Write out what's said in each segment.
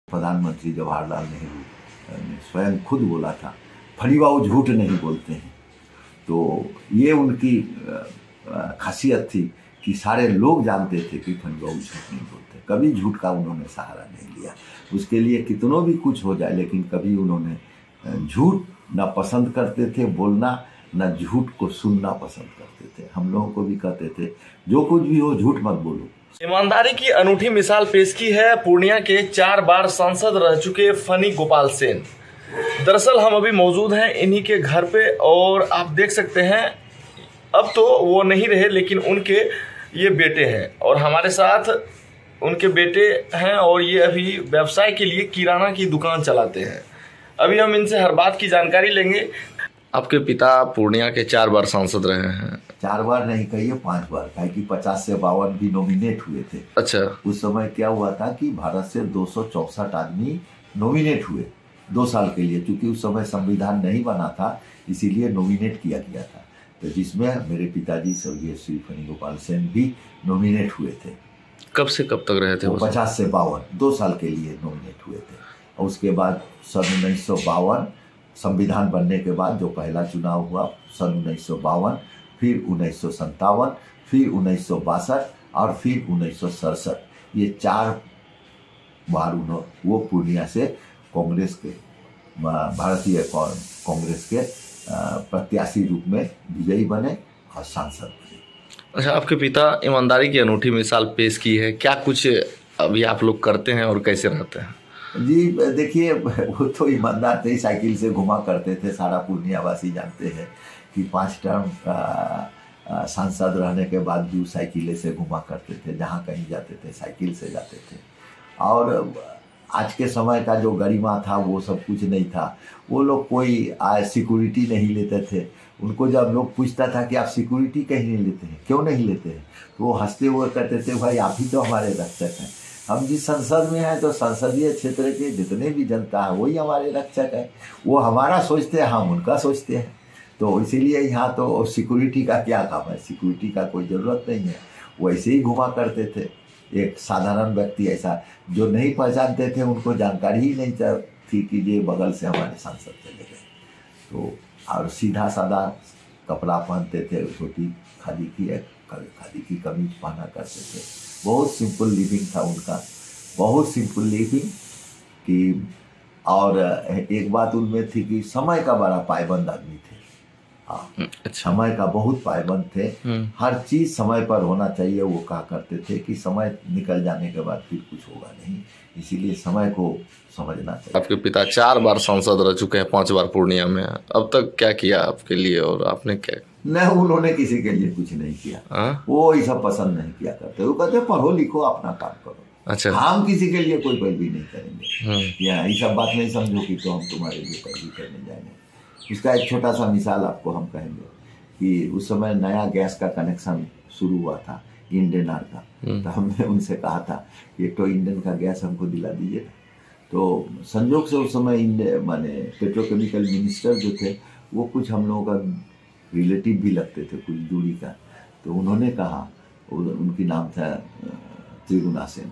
प्रधानमंत्री जवाहरलाल नेहरू ने स्वयं खुद बोला था, फरीबाऊ झूठ नहीं बोलते हैं। तो ये उनकी खासियत थी कि सारे लोग जानते थे कि फरीबाऊ झूठ नहीं बोलते। कभी झूठ का उन्होंने सहारा नहीं लिया। उसके लिए कितनों भी कुछ हो जाए, लेकिन कभी उन्होंने झूठ ना पसंद करते थे बोलना, ना झूठ को सुनना पसंद करते थे। हम लोगों को भी कहते थे जो कुछ भी हो झूठ मत बोलो। ईमानदारी की अनूठी मिसाल पेश की है पूर्णिया के 4 बार सांसद रह चुके फनी गोपाल सेन। दरअसल हम अभी मौजूद हैं इन्हीं के घर पे और आप देख सकते हैं अब तो वो नहीं रहे, लेकिन उनके ये बेटे हैं और हमारे साथ उनके बेटे हैं और ये अभी व्यवसाय के लिए किराना की दुकान चलाते हैं। अभी हम इनसे हर बात की जानकारी लेंगे। आपके पिता पूर्णिया के 4 बार सांसद रहे हैं। 4 बार नहीं कहिए 5 बार, काहे कि 50 से 52 भी नॉमिनेट हुए थे। अच्छा। उस समय क्या हुआ था कि भारत से 264 आदमी नॉमिनेट हुए 2 साल के लिए, क्योंकि उस समय संविधान नहीं बना था, इसीलिए नॉमिनेट किया गया था। तो जिसमें मेरे पिताजी स्वर्गीय श्री फनी गोपाल सेन भी नॉमिनेट हुए थे। कब से कब तक रहे थे? 50 से 52 2 साल के लिए नॉमिनेट हुए थे। और उसके बाद सन 1952 संविधान बनने के बाद जो पहला चुनाव हुआ सन 1952, फिर 1957, फिर 1962 और फिर 1967, ये 4 बार वो पूर्णिया से कांग्रेस के भारतीय कांग्रेस के प्रत्याशी रूप में विजयी बने और सांसद बने। अच्छा, आपके पिता ईमानदारी की अनूठी मिसाल पेश की है, क्या कुछ अभी आप लोग करते हैं और कैसे रहते हैं? जी देखिए, वो तो ईमानदार थे, साइकिल से घुमा करते थे। सारा पूर्णिया वासी जानते हैं कि 5 टर्म का सांसद रहने के बाद भी साइकिल से घुमा करते थे। जहाँ कहीं जाते थे साइकिल से जाते थे। और आज के समय का जो गरिमा था वो सब कुछ नहीं था। वो लोग कोई सिक्योरिटी नहीं लेते थे। उनको जब लोग पूछता था कि आप सिक्योरिटी कहीं नहीं लेते हैं, क्यों नहीं लेते हैं, तो वो हंसते हुए कहते थे, भाई आप ही तो हमारे रक्षक हैं। हम जिस संसद में हैं तो संसदीय क्षेत्र के जितने भी जनता है वही हमारे रक्षक है। वो हमारा सोचते हैं, हम उनका सोचते हैं। तो इसीलिए यहाँ तो सिक्योरिटी का क्या काम है, सिक्योरिटी का कोई ज़रूरत नहीं है। वैसे ही घुमा करते थे। एक साधारण व्यक्ति ऐसा जो नहीं पहचानते थे, उनको जानकारी ही नहीं थी कि ये बगल से हमारे सांसद चले गए। तो और सीधा साधा कपड़ा पहनते थे, छोटी खादी की कमीज पहना करते थे। बहुत सिंपल लिविंग था उनका, बहुत सिंपल लिविंग कि। और एक बात उनमें थी कि समय का बड़ा पाबंद आदमी थे। हाँ, अच्छा। समय का बहुत पाबंद थे। हर चीज समय पर होना चाहिए। वो कहा करते थे कि समय निकल जाने के बाद फिर कुछ होगा नहीं, इसीलिए समय को समझना चाहिए। आपके पिता 4 बार सांसद रह चुके हैं, 5 बार पूर्णिया में। अब तक क्या किया आपके लिए और आपने क्या? नहीं, उन्होंने किसी के लिए कुछ नहीं किया। वो ये सब पसंद नहीं किया करते। वो कहते पढ़ो लिखो अपना काम करो। अच्छा। हम किसी के लिए कोई पैरवी नहीं करेंगे। या ये सब बात नहीं समझो कि तो हम तुम्हारे लिए पैरवी करने जाएंगे। इसका एक छोटा सा मिसाल आपको हम कहेंगे कि उस समय नया गैस का कनेक्शन शुरू हुआ था इंडियन आर का। तो हमने उनसे कहा था कि एक तो इंडियन का गैस हमको दिला दीजिए। तो संजोग से उस समय माने पेट्रोकेमिकल मिनिस्टर जो थे वो कुछ हम लोगों का रिलेटिव भी लगते थे, कुछ दूरी का। तो उन्होंने कहा, उनकी नाम था त्रिगुणा सेन,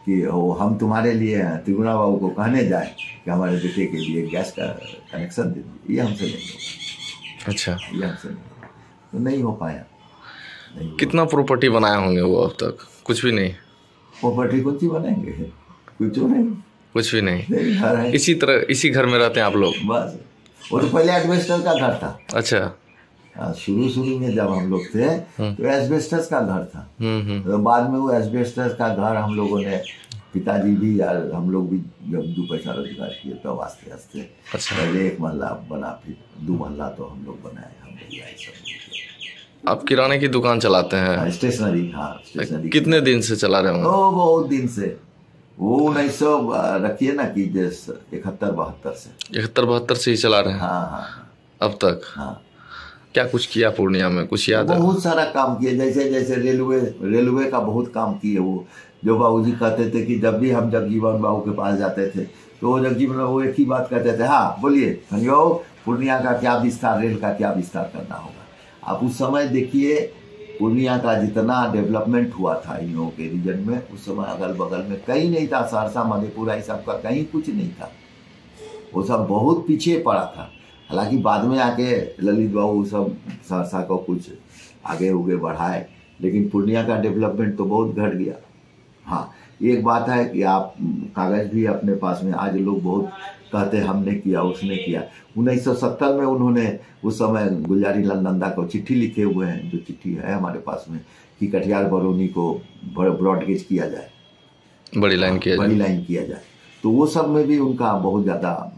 कि हम तुम्हारे लिए त्रिगुणा बाबू को कहने जाए कि हमारे बेटे के लिए गैस का कनेक्शन दे दीजिए। ये हमसे नहीं होगा। अच्छा। ये हमसे नहीं होगा। तो नहीं हो पाया। कितना प्रॉपर्टी बनाए होंगे वो अब तक? कुछ भी नहीं। प्रॉपर्टी कुछ ही बनाएंगे, कुछ नहीं, कुछ भी नहीं। इसी तरह इसी घर में रहते हैं आप लोग? बस। वो तो पहले एडवेस्टर का घर था। अच्छा। शुरू में जब हम लोग थे तो एस्बेस्टस का घर था। तो बाद में वो एस्बेस्टस का घर हम लोगों ने, पिताजी भी यार हम लोग भी जब 2 पैसा रोजगार किए तो आस्ते आस्ते पहले 1 महला बना, फिर 2 महला तो हम लोग बनाए। हम सब। आप किराने की दुकान चलाते हैं? स्टेशनरी। हाँ, स्टेशनरी। कितने दिन से चला रहे होंगे? बहुत दिन से। वो 1900 रखिए ना कि 71-72 से। 71-72 से ही चला रहे हैं? हाँ। अब तक? हाँ। क्या कुछ किया पूर्णिया में, कुछ याद है? बहुत सारा काम किए, जैसे रेलवे का बहुत काम किए। वो जो बाबूजी कहते थे कि जब भी हम जगजीवन बाबू के पास जाते थे तो वो जगजीवन बाबू एक ही बात कहते थे, हाँ बोलिए पूर्णिया का क्या विस्तार, रेल का क्या विस्तार करना होगा। आप उस समय देखिए पूर्णिया का जितना डेवलपमेंट हुआ था इन लोगों के रीजन में, उस समय अगल बगल में कहीं नहीं था। सहरसा मधेपुरा ये सब का कहीं कुछ नहीं था, वो सब बहुत पीछे पड़ा था। हालांकि बाद में आके ललित बाबू सब सहरसा को कुछ आगे उगे बढ़ाए, लेकिन पूर्णिया का डेवलपमेंट तो बहुत घट गया। हाँ, एक बात है कि आप कागज़ भी अपने पास में, आज लोग बहुत कहते हैं हमने किया उसने किया। 1970 में उन्होंने उस समय गुलजारी लाल नंदा को चिट्ठी लिखे हुए हैं, जो चिट्ठी है हमारे पास में, कि कटिहार बरौनी को ब्रॉडगेज किया जाए, बड़ी लाइन किया जाए। तो वो सब में भी उनका बहुत ज़्यादा,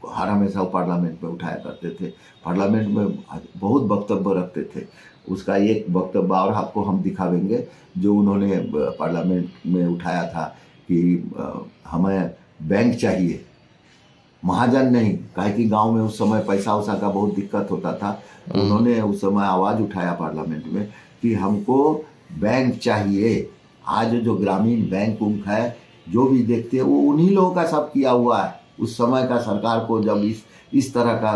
हर हमेशा पार्लियामेंट में उठाया करते थे, पार्लियामेंट में बहुत वक्तव्य रखते थे। उसका एक वक्तव्य और आपको हम दिखावेंगे जो उन्होंने पार्लियामेंट में उठाया था कि हमें बैंक चाहिए, महाजन नहीं। काहे कि गांव में उस समय पैसा वैसा का बहुत दिक्कत होता था। उन्होंने उस समय आवाज़ उठाया पार्लियामेंट में कि हमको बैंक चाहिए। आज जो ग्रामीण बैंक उंक है, जो भी देखते हैं वो उन्हीं लोगों का सब किया हुआ है। उस समय का सरकार को जब इस तरह का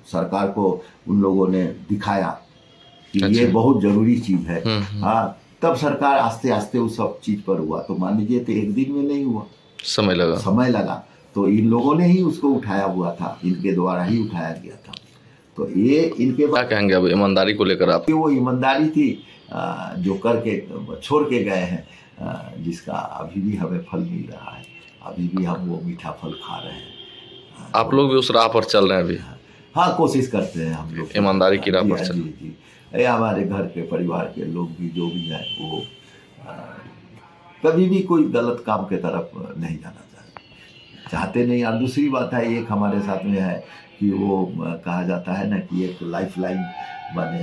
सरकार को उन लोगों ने दिखाया कि ये बहुत जरूरी चीज है, हाँ, तब सरकार आस्ते आस्ते उस सब चीज पर हुआ। तो मान लीजिए तो एक दिन में नहीं हुआ, समय लगा। तो इन लोगों ने ही उसको उठाया हुआ था, इनके द्वारा ही उठाया गया था। तो ये इनके क्या कहेंगे अब ईमानदारी को लेकर आप? वो ईमानदारी थी जो करके छोड़ के गए हैं, जिसका अभी भी हमें फल मिल रहा है, अभी भी हम वो मीठा फल खा रहे हैं। आप लोग भी उस राह पर चल रहे हैं अभी? हाँ, कोशिश करते हैं हम लोग ईमानदारी की राह पर चल। जी, हमारे घर के परिवार के लोग भी जो भी हैं वो कभी भी कोई गलत काम के तरफ नहीं जाना चाहते नहीं। और दूसरी बात है, एक हमारे साथ में है कि वो कहा जाता है ना कि एक लाइफ लाइन, माने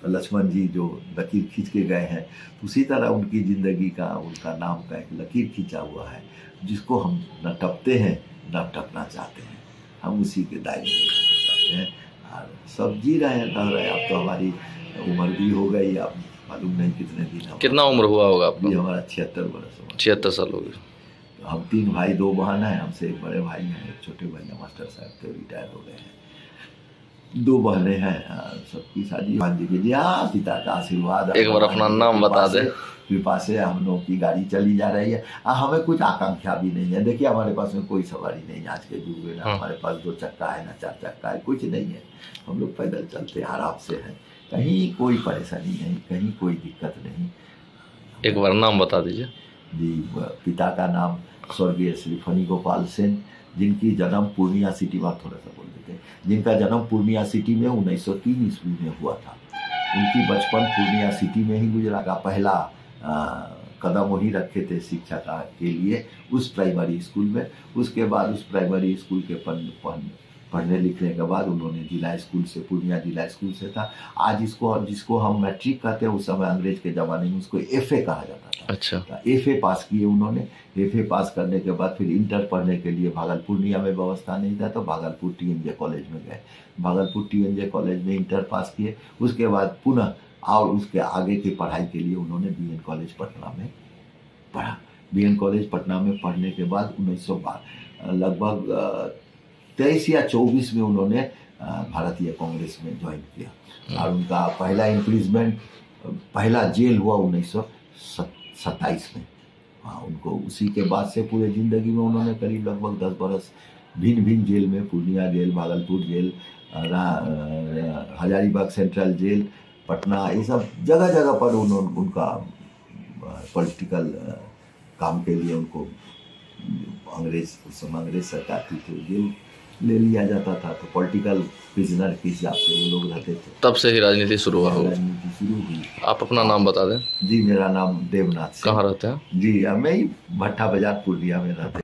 लक्ष्मण जी जो लकीर खींच के गए हैं, उसी तरह उनकी ज़िंदगी का, उनका नाम का एक लकीर खींचा हुआ है, जिसको हम न टपते हैं न टपना चाहते हैं। हम उसी के दायरे में रहना चाहते हैं और सब जी रहे हैं, रह रहे हैं। अब तो हमारी उम्र भी हो गई, अब मालूम नहीं कितने दिन। कितना उम्र हुआ होगा आपका? हमारा 76 वर्ष। 76 साल हो गए। हम 3 भाई 2 बहन हैं, हमसे एक बड़े भाई हैं, एक छोटे भाई हैं, मास्टर साहब थे, रिटायर हो गए हैं। 2 बहनें हैं, सबकी शादी मान लीजिए। हाँ, पिता का आशीर्वाद। एक बार अपना नाम बता दें। कृपा से हम लोग की गाड़ी चली जा रही है। हमें कुछ आकांक्षा भी नहीं है। देखिए, हमारे पास में कोई सवारी नहीं है आज के युग में, ना हमारे पास 2 चक्का है ना 4 चक्का है, कुछ नहीं है। हम लोग पैदल चलते आराम से हैं, कहीं कोई परेशानी नहीं, कहीं कोई दिक्कत नहीं। एक बार नाम बता दीजिए। जी, पिता का नाम स्वर्गीय श्री फनी गोपाल सेन, जिनकी जन्म पूर्णिया सिटी में, थोड़ा सा बोल देते हैं, जिनका जन्म पूर्णिया सिटी में 1903 ईस्वी में हुआ था। उनकी बचपन पूर्णिया सिटी में ही गुजरा। का पहला कदम वही रखे थे शिक्षा के लिए, उस प्राइमरी स्कूल में। उसके बाद उस प्राइमरी स्कूल के पढ़ने लिखने के बाद उन्होंने जिला स्कूल से, पूर्णिया जिला स्कूल से था। आज जिसको हम मैट्रिक कहते हैं, उस समय अंग्रेज के ज़माने में उसको FA कहा जाता था। अच्छा। FA पास किए उन्होंने। FA पास करने के बाद फिर इंटर पढ़ने के लिए भागलपुर में व्यवस्था नहीं था, तो भागलपुर TNJ कॉलेज में गए। भागलपुर TNJ कॉलेज में इंटर पास किए। उसके बाद पुनः और उसके आगे की पढ़ाई के लिए उन्होंने BN कॉलेज पटना में पढ़ा। BN कॉलेज पटना में पढ़ने के बाद 1912 लगभग 23 या 24 में उन्होंने भारतीय कांग्रेस में ज्वाइन किया। और उनका पहला इंक्रीजमेंट, पहला जेल हुआ 1927 में। हाँ, उनको उसी के बाद से पूरे ज़िंदगी में उन्होंने करीब लगभग 10 बरस भिन्न भिन्न जेल में, Purnia jail, Bhagalpur jail, Hazaribagh central jail, Patna, ये सब जगह जगह पर उनका पॉलिटिकल काम के लिए उनको उस समय अंग्रेज सरकार थी तो जेल ले लिया जाता था। तो पॉलिटिकल प्रिजनर के हिसाब से वो लोग रहते थे। तब से ही राजनीति शुरू हुआ। राजनीति शुरू हुई। आप अपना नाम बता दें। जी, मेरा नाम देवनाथ। कहाँ रहते हैं? जी, मैं ही भट्टा बाजार पूर्णिया में रहते।